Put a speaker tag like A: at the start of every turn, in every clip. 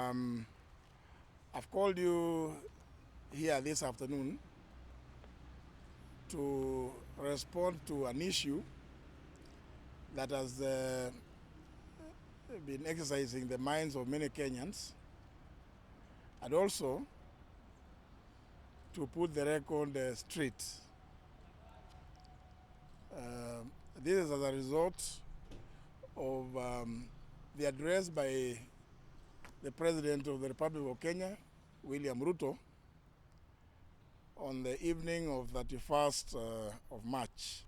A: I've called you here this afternoon to respond to an issue that has been exercising the minds of many Kenyans, and also to put the record straight. This is as a result of the address by the President of the Republic of Kenya, William Ruto, on the evening of 31st of March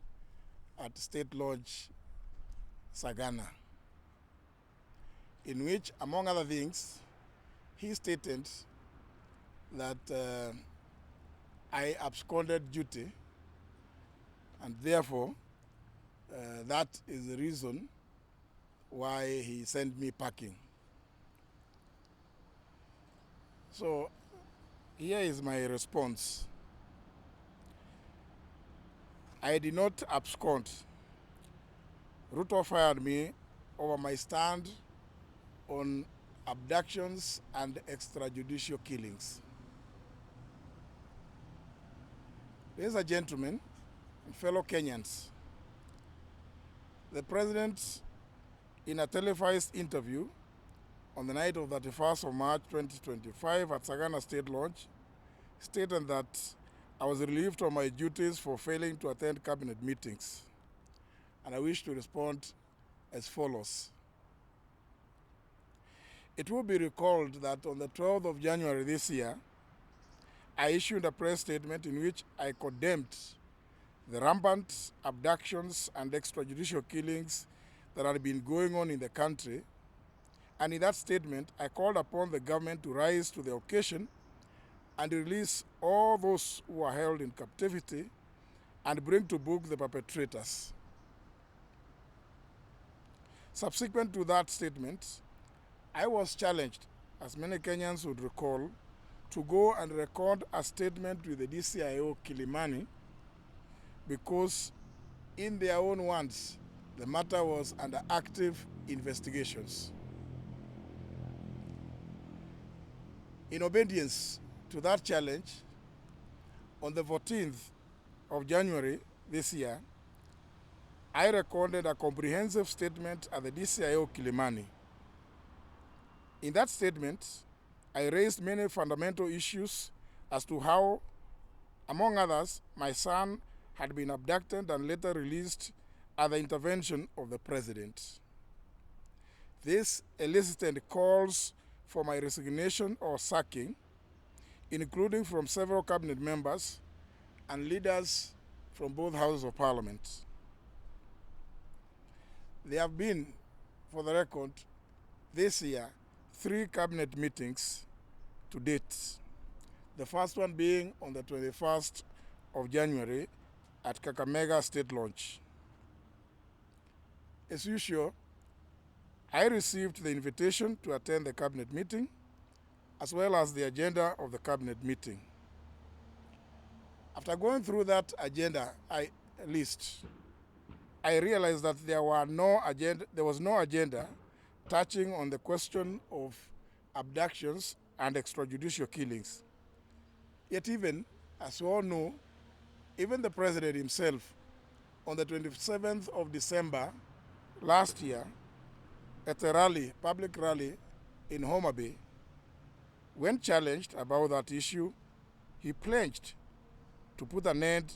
A: at State Lodge, Sagana, in which, among other things, he stated that I absconded duty, and therefore that is the reason why he sent me packing. So here is my response. I did not abscond. Ruto fired me over my stand on abductions and extrajudicial killings. Ladies and gentlemen, and fellow Kenyans, the President, in a televised interview on the night of 31st of March 2025 at Sagana State Lodge, stated that I was relieved of my duties for failing to attend cabinet meetings. And I wish to respond as follows. It will be recalled that on the 12th of January this year, I issued a press statement in which I condemned the rampant abductions and extrajudicial killings that had been going on in the country. And in that statement, I called upon the government to rise to the occasion and release all those who are held in captivity and bring to book the perpetrators. Subsequent to that statement, I was challenged, as many Kenyans would recall, to go and record a statement with the DCIO Kilimani because, in their own words, the matter was under active investigations. In obedience to that challenge, on the 14th of January this year, I recorded a comprehensive statement at the DCIO Kilimani. In that statement, I raised many fundamental issues as to how, among others, my son had been abducted and later released at the intervention of the President. This elicited calls for my resignation or sacking, including from several cabinet members and leaders from both houses of parliament. There have been, for the record, this year, 3 cabinet meetings to date. The first one being on the 21st of January at Kakamega State Lodge. As usual, I received the invitation to attend the cabinet meeting, as well as the agenda of the cabinet meeting. After going through that agenda list, I realized that there was no agenda touching on the question of abductions and extrajudicial killings. Yet even, as we all know, even the President himself, on the 27th of December last year, at a rally, public rally in Homa Bay, when challenged about that issue, he pledged to put an end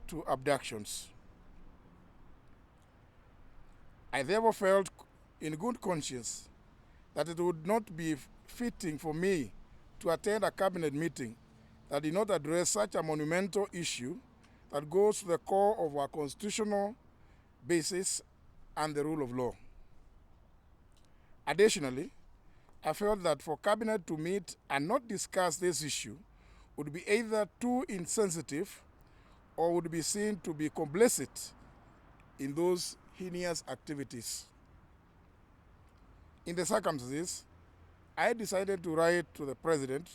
A: to abductions. I therefore felt in good conscience that it would not be fitting for me to attend a cabinet meeting that did not address such a monumental issue that goes to the core of our constitutional basis and the rule of law. Additionally, I felt that for cabinet to meet and not discuss this issue would be either too insensitive or would be seen to be complicit in those heinous activities. In the circumstances, I decided to write to the President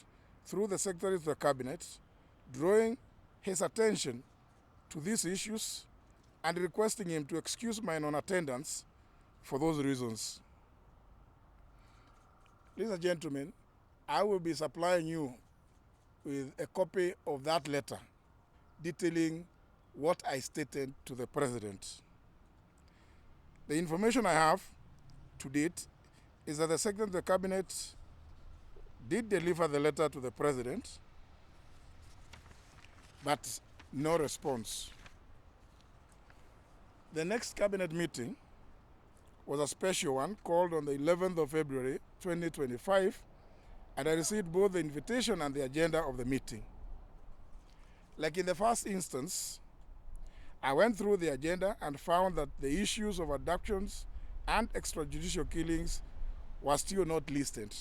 A: through the Secretary of the Cabinet, drawing his attention to these issues and requesting him to excuse my non-attendance for those reasons. Ladies and gentlemen, I will be supplying you with a copy of that letter detailing what I stated to the President. The information I have to date is that the Secretary of the Cabinet did deliver the letter to the President, but no response. The next Cabinet meeting was a special one called on the 11th of February 2025, and I received both the invitation and the agenda of the meeting. Like in the first instance, I went through the agenda and found that the issues of abductions and extrajudicial killings were still not listed.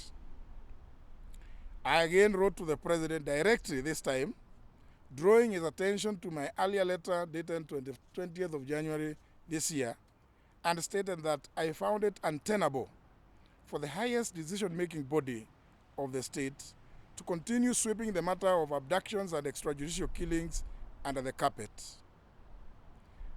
A: I again wrote to the President directly this time, drawing his attention to my earlier letter dated 20th of January this year, and stated that I found it untenable for the highest decision-making body of the state to continue sweeping the matter of abductions and extrajudicial killings under the carpet.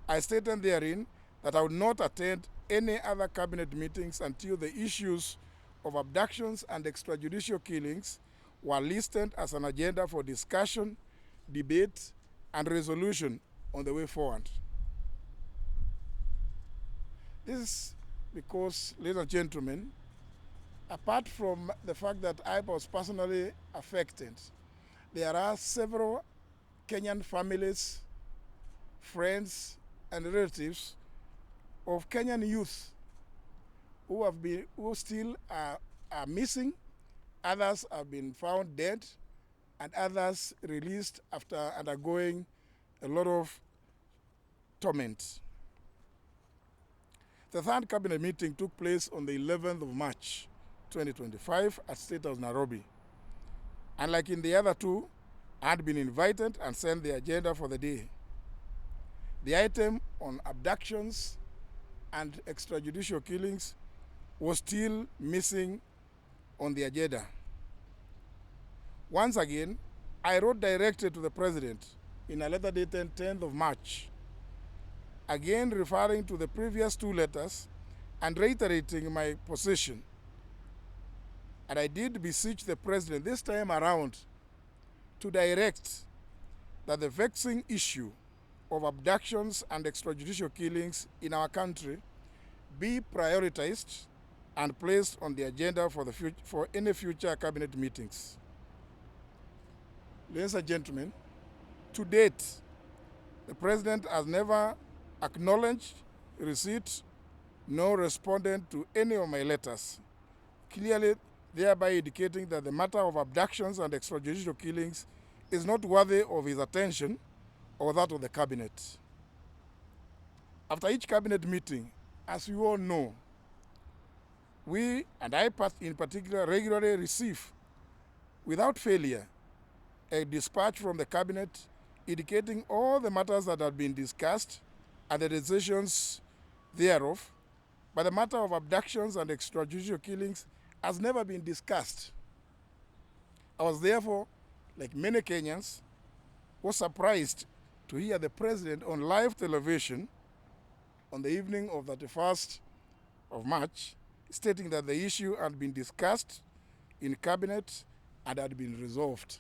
A: I stated therein that I would not attend any other cabinet meetings until the issues of abductions and extrajudicial killings were listed as an agenda for discussion, debate, and resolution on the way forward. This is because, ladies and gentlemen, apart from the fact that I was personally affected, there are several Kenyan families, friends, and relatives of Kenyan youth who still are missing. Others have been found dead, and others released after undergoing a lot of torment. The third cabinet meeting took place on the 11th of March 2025 at State House, Nairobi. And like in the other two, I had been invited and sent the agenda for the day. The item on abductions and extrajudicial killings was still missing on the agenda. Once again, I wrote directly to the President in a letter dated 10th of March, again referring to the previous two letters and reiterating my position. And I did beseech the President this time around to direct that the vexing issue of abductions and extrajudicial killings in our country be prioritized and placed on the agenda for any future cabinet meetings. Ladies and gentlemen, to date, the President has never acknowledged receipt nor responded to any of my letters, clearly thereby indicating that the matter of abductions and extrajudicial killings is not worthy of his attention or that of the cabinet. After each cabinet meeting, as you all know, we, and I in particular, regularly receive, without failure, a dispatch from the cabinet indicating all the matters that have been discussed and the decisions thereof, but the matter of abductions and extrajudicial killings has never been discussed. I was therefore, like many Kenyans, was surprised to hear the President on live television on the evening of the 31st of March, stating that the issue had been discussed in cabinet and had been resolved.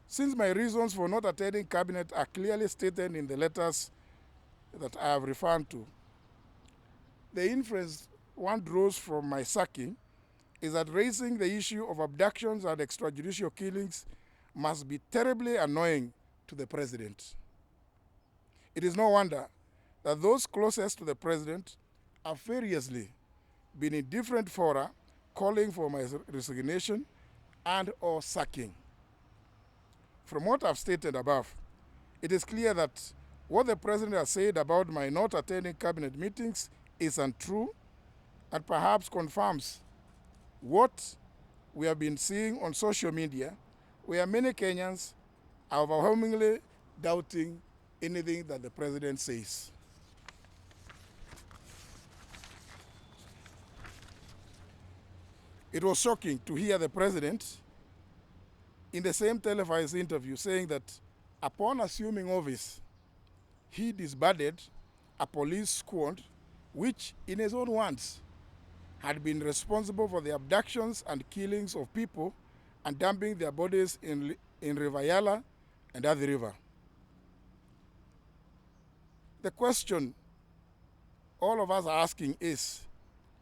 A: Since my reasons for not attending cabinet are clearly stated in the letters that I have referred to, the inference one draws from my sacking is that raising the issue of abductions and extrajudicial killings must be terribly annoying to the President. It is no wonder that those closest to the President have variously been in different fora calling for my resignation and or sacking. From what I've stated above, it is clear that what the President has said about my not attending cabinet meetings is untrue and perhaps confirms what we have been seeing on social media, where many Kenyans are overwhelmingly doubting anything that the President says. It was shocking to hear the President in the same televised interview saying that upon assuming office, he disbanded a police squad which, in his own words, had been responsible for the abductions and killings of people and dumping their bodies in River Yala and Athi River. The question all of us are asking is,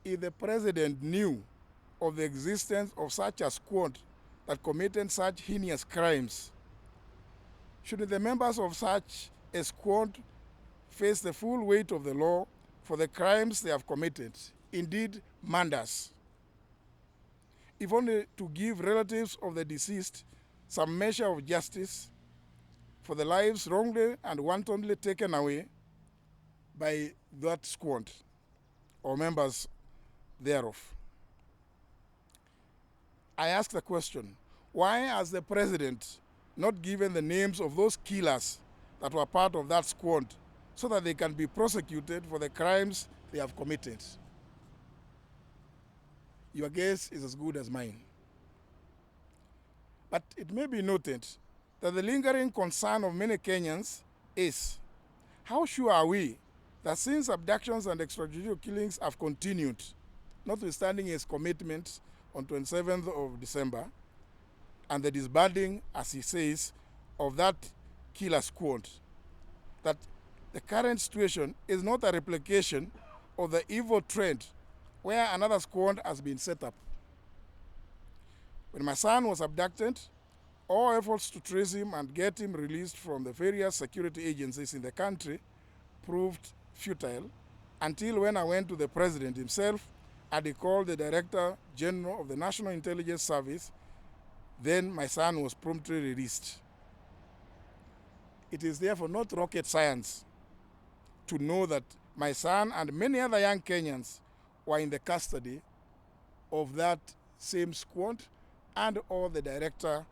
A: if the president knew of the existence of such a squad that committed such heinous crimes, should the members of such a squad face the full weight of the law for the crimes they have committed, indeed murders, if only to give relatives of the deceased some measure of justice for the lives wrongly and wantonly taken away by that squad or members thereof? I ask the question, why has the president not given the names of those killers that were part of that squad so that they can be prosecuted for the crimes they have committed? Your guess is as good as mine. But it may be noted that the lingering concern of many Kenyans is, how sure are we that since abductions and extrajudicial killings have continued, notwithstanding his commitment on 27th of December, and the disbanding, as he says, of that killer squad, that the current situation is not a replication of the evil trend where another squad has been set up. When my son was abducted, all efforts to trace him and get him released from the various security agencies in the country proved futile, until when I went to the president himself and he called the Director General of the National Intelligence Service. Then my son was promptly released. It is therefore not rocket science to know that my son and many other young Kenyans were in the custody of that same squad and or the Director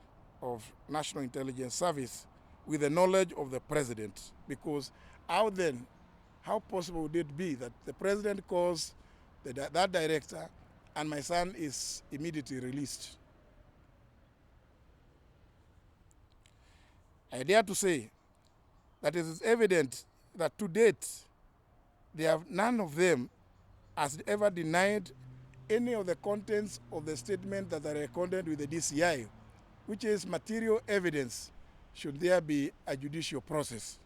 A: of National Intelligence Service with the knowledge of the president. Because how possible would it be that the president calls that director and my son is immediately released? I dare to say that it is evident that to date, none of them has ever denied any of the contents of the statement that are recorded with the DCI, which is material evidence should there be a judicial process.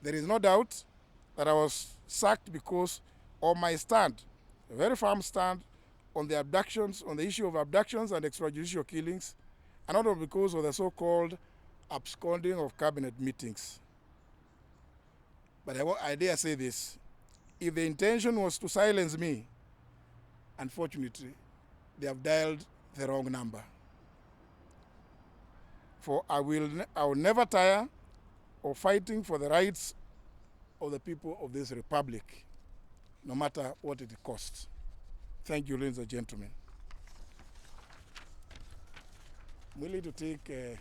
A: There is no doubt that I was sacked because of my stand, a very firm stand on the abductions, on the issue of abductions and extrajudicial killings, and not because of the so-called absconding of cabinet meetings. But I dare say this, if the intention was to silence me, unfortunately, they have dialed the wrong number. For I will never tire of fighting for the rights of the people of this republic, no matter what it costs. Thank you, ladies and gentlemen. I'm willing to take